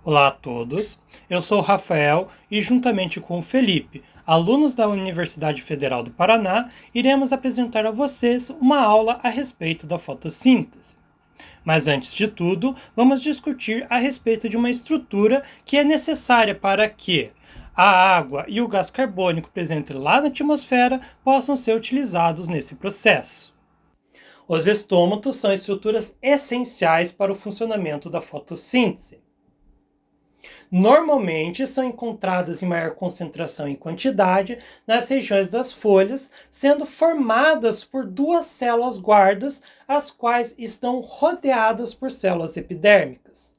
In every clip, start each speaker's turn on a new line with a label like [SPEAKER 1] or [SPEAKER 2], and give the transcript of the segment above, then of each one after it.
[SPEAKER 1] Olá a todos, eu sou o Rafael e, juntamente com o Felipe, alunos da Universidade Federal do Paraná, iremos apresentar a vocês uma aula a respeito da fotossíntese. Mas antes de tudo, vamos discutir a respeito de uma estrutura que é necessária para que a água e o gás carbônico presente lá na atmosfera possam ser utilizados nesse processo. Os estômatos são estruturas essenciais para o funcionamento da fotossíntese. Normalmente são encontradas em maior concentração e quantidade nas regiões das folhas, sendo formadas por duas células guardas, as quais estão rodeadas por células epidérmicas.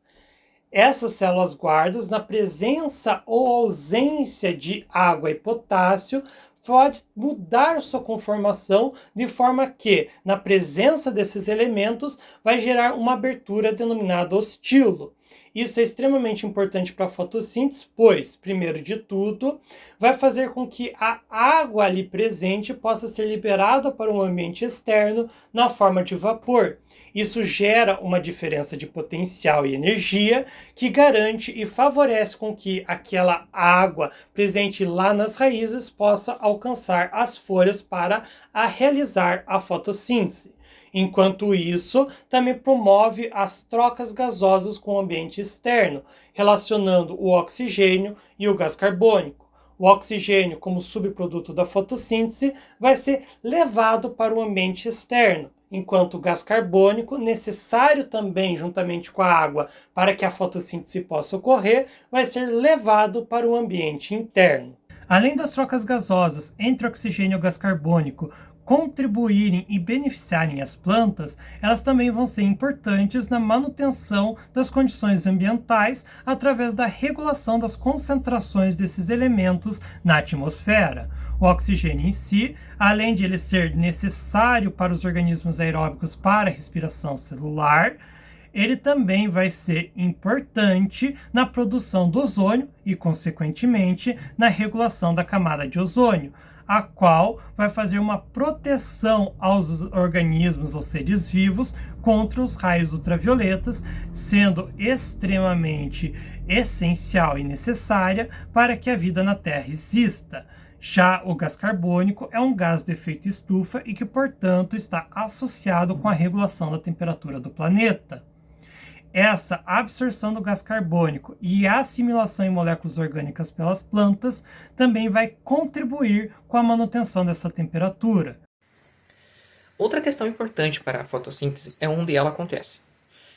[SPEAKER 1] Essas células guardas, na presença ou ausência de água e potássio, pode mudar sua conformação de forma que, na presença desses elementos, vai gerar uma abertura denominada ostilo. Isso é extremamente importante para a fotossíntese, pois, primeiro de tudo, vai fazer com que a água ali presente possa ser liberada para o ambiente externo na forma de vapor. Isso gera uma diferença de potencial e energia que garante e favorece com que aquela água presente lá nas raízes possa alcançar as folhas para realizar a fotossíntese. Enquanto isso, também promove as trocas gasosas com o ambiente externo, relacionando o oxigênio e o gás carbônico. O oxigênio, como subproduto da fotossíntese, vai ser levado para o ambiente externo, enquanto o gás carbônico, necessário também juntamente com a água para que a fotossíntese possa ocorrer, vai ser levado para o ambiente interno. Além das trocas gasosas entre oxigênio e o gás carbônico contribuírem e beneficiarem as plantas, elas também vão ser importantes na manutenção das condições ambientais através da regulação das concentrações desses elementos na atmosfera. O oxigênio em si, além de ele ser necessário para os organismos aeróbicos para a respiração celular, ele também vai ser importante na produção do ozônio e, consequentemente, na regulação da camada de ozônio, a qual vai fazer uma proteção aos organismos ou seres vivos contra os raios ultravioletas, sendo extremamente essencial e necessária para que a vida na Terra exista. Já o gás carbônico é um gás do efeito estufa e que, portanto, está associado com a regulação da temperatura do planeta. Essa absorção do gás carbônico e a assimilação em moléculas orgânicas pelas plantas também vai contribuir com a manutenção dessa temperatura.
[SPEAKER 2] Outra questão importante para a fotossíntese é onde ela acontece.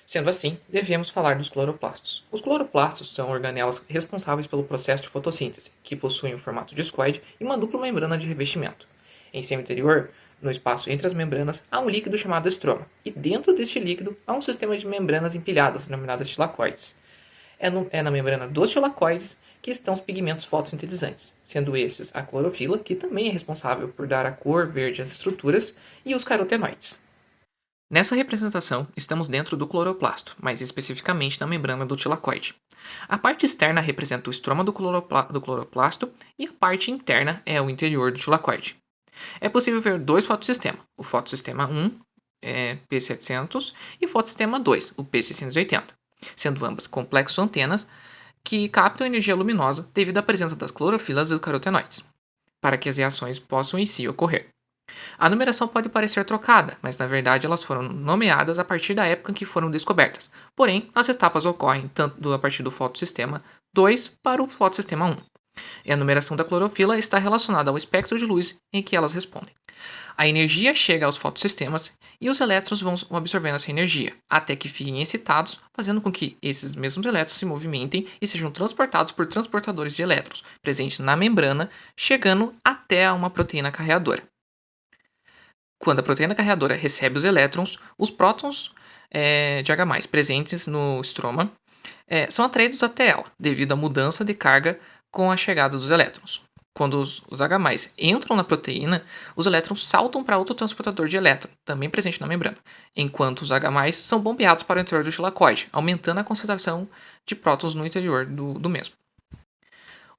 [SPEAKER 2] Sendo assim, devemos falar dos cloroplastos. Os cloroplastos são organelas responsáveis pelo processo de fotossíntese, que possuem um formato discoide e uma dupla membrana de revestimento. Em seu interior, no espaço entre as membranas, há um líquido chamado estroma, e dentro deste líquido há um sistema de membranas empilhadas, denominadas tilacoides. É na membrana dos tilacoides que estão os pigmentos fotossintetizantes, sendo esses a clorofila, que também é responsável por dar a cor verde às estruturas, e os carotenoides. Nessa representação, estamos dentro do cloroplasto, mais especificamente na membrana do tilacoide. A parte externa representa o estroma do cloroplasto e a parte interna é o interior do tilacoide. É possível ver dois fotossistemas, o fotossistema 1, P700, e o fotossistema 2, o P680, sendo ambas complexos antenas que captam energia luminosa devido à presença das clorofilas e dos carotenoides, para que as reações possam em si ocorrer. A numeração pode parecer trocada, mas na verdade elas foram nomeadas a partir da época em que foram descobertas. Porém, as etapas ocorrem tanto a partir do fotossistema 2 para o fotossistema 1. E a numeração da clorofila está relacionada ao espectro de luz em que elas respondem. A energia chega aos fotossistemas e os elétrons vão absorvendo essa energia, até que fiquem excitados, fazendo com que esses mesmos elétrons se movimentem e sejam transportados por transportadores de elétrons, presentes na membrana, chegando até a uma proteína carreadora. Quando a proteína carreadora recebe os elétrons, os prótons de H+, presentes no estroma, são atraídos até ela, devido à mudança de carga com a chegada dos elétrons. Quando os H+, entram na proteína, os elétrons saltam para outro transportador de elétron, também presente na membrana, enquanto os H+, são bombeados para o interior do tilacoide, aumentando a concentração de prótons no interior do mesmo.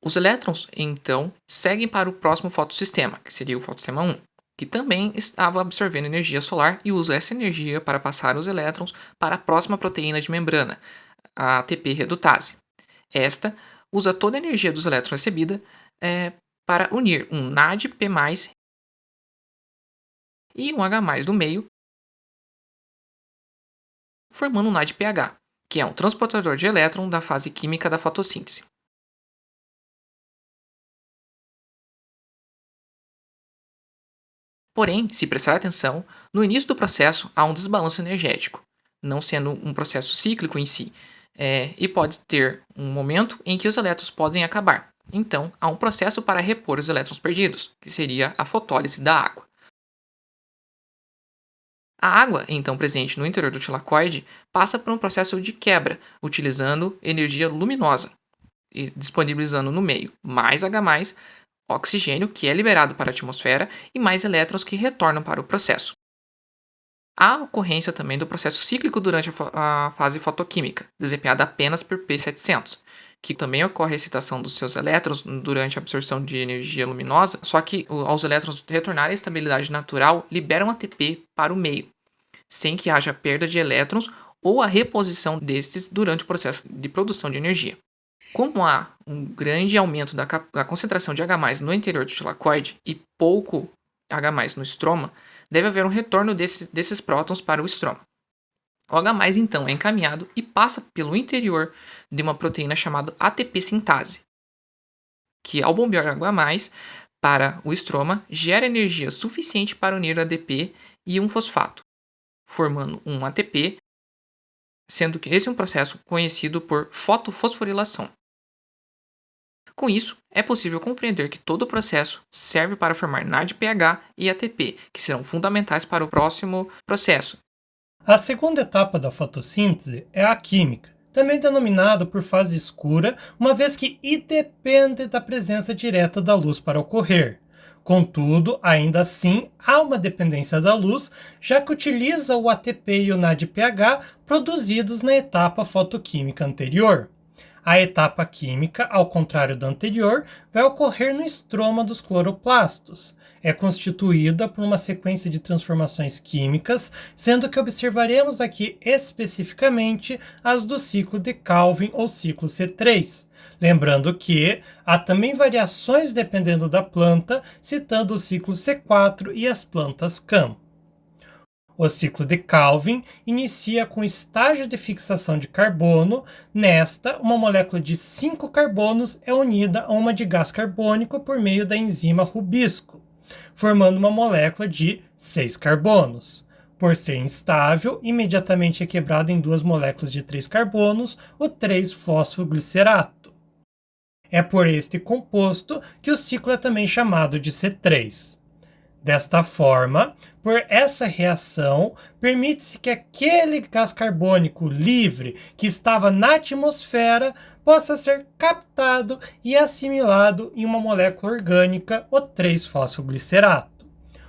[SPEAKER 2] Os elétrons, então, seguem para o próximo fotossistema, que seria o fotossistema 1, que também estava absorvendo energia solar e usa essa energia para passar os elétrons para a próxima proteína de membrana, a ATP redutase. Esta usa toda a energia dos elétrons recebida para unir um NADP+, e um H+ do meio, formando um NADPH, que é um transportador de elétron da fase química da fotossíntese. Porém, se prestar atenção, no início do processo há um desbalanço energético, não sendo um processo cíclico em si, e pode ter um momento em que os elétrons podem acabar. Então, há um processo para repor os elétrons perdidos, que seria a fotólise da água. A água, então presente no interior do tilacoide, passa por um processo de quebra, utilizando energia luminosa e disponibilizando no meio mais H+, oxigênio, que é liberado para a atmosfera, e mais elétrons que retornam para o processo. Há ocorrência também do processo cíclico durante a fase fotoquímica, desempenhada apenas por P700, que também ocorre a excitação dos seus elétrons durante a absorção de energia luminosa, só que aos elétrons retornarem à estabilidade natural, liberam ATP para o meio, sem que haja perda de elétrons ou a reposição destes durante o processo de produção de energia. Como há um grande aumento da concentração de H+ no interior do tilacoide e pouco H+ no estroma, deve haver um retorno desses prótons para o estroma. O H+ então é encaminhado e passa pelo interior de uma proteína chamada ATP sintase, que ao bombear H+ para o estroma, gera energia suficiente para unir ADP e um fosfato, formando um ATP, sendo que esse é um processo conhecido por fotofosforilação. Com isso, é possível compreender que todo o processo serve para formar NADPH e ATP, que serão fundamentais para o próximo processo.
[SPEAKER 1] A segunda etapa da fotossíntese é a química, também denominada por fase escura, uma vez que independe da presença direta da luz para ocorrer. Contudo, ainda assim, há uma dependência da luz, já que utiliza o ATP e o NADPH produzidos na etapa fotoquímica anterior. A etapa química, ao contrário da anterior, vai ocorrer no estroma dos cloroplastos. É constituída por uma sequência de transformações químicas, sendo que observaremos aqui especificamente as do ciclo de Calvin ou ciclo C3. Lembrando que há também variações dependendo da planta, citando o ciclo C4 e as plantas CAM. O ciclo de Calvin inicia com o estágio de fixação de carbono. Nesta, uma molécula de 5 carbonos é unida a uma de gás carbônico por meio da enzima rubisco, formando uma molécula de 6 carbonos. Por ser instável, imediatamente é quebrada em duas moléculas de 3 carbonos, o 3-fosfoglicerato. É por este composto que o ciclo é também chamado de C3. Desta forma, por essa reação, permite-se que aquele gás carbônico livre que estava na atmosfera possa ser captado e assimilado em uma molécula orgânica, o 3-fosfoglicerato.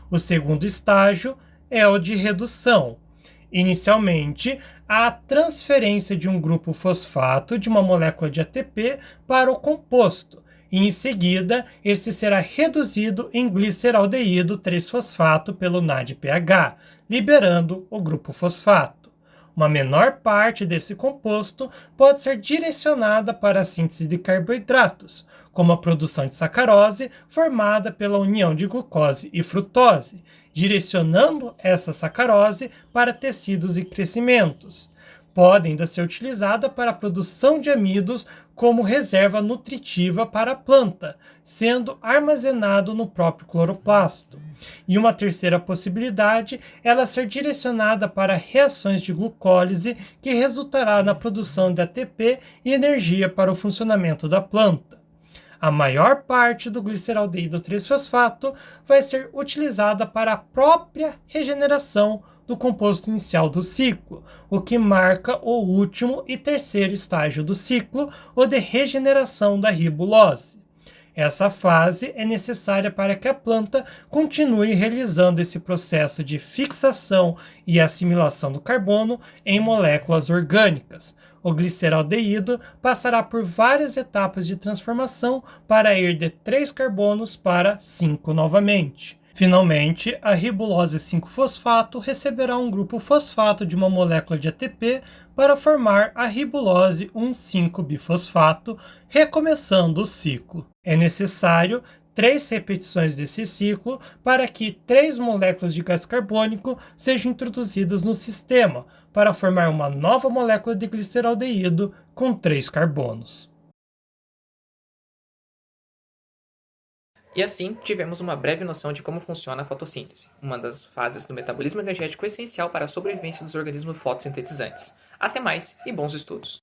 [SPEAKER 1] O segundo estágio é o de redução. Inicialmente, há a transferência de um grupo fosfato de uma molécula de ATP para o composto, e em seguida, este será reduzido em gliceraldeído 3-fosfato pelo NADPH, liberando o grupo fosfato. Uma menor parte desse composto pode ser direcionada para a síntese de carboidratos, como a produção de sacarose formada pela união de glucose e frutose, direcionando essa sacarose para tecidos e crescimentos. Pode ainda ser utilizada para a produção de amidos como reserva nutritiva para a planta, sendo armazenado no próprio cloroplasto. E uma terceira possibilidade é ela ser direcionada para reações de glucólise, que resultará na produção de ATP e energia para o funcionamento da planta. A maior parte do gliceraldeído 3-fosfato vai ser utilizada para a própria regeneração do composto inicial do ciclo, o que marca o último e terceiro estágio do ciclo, o de regeneração da ribulose. Essa fase é necessária para que a planta continue realizando esse processo de fixação e assimilação do carbono em moléculas orgânicas. O gliceraldeído passará por várias etapas de transformação para ir de 3 carbonos para 5 novamente. Finalmente, a ribulose 5-fosfato receberá um grupo fosfato de uma molécula de ATP para formar a ribulose 1,5-bifosfato, recomeçando o ciclo. É necessário 3 repetições desse ciclo para que 3 moléculas de gás carbônico sejam introduzidas no sistema, para formar uma nova molécula de gliceraldeído com 3 carbonos.
[SPEAKER 2] E assim, tivemos uma breve noção de como funciona a fotossíntese, uma das fases do metabolismo energético essencial para a sobrevivência dos organismos fotossintetizantes. Até mais e bons estudos!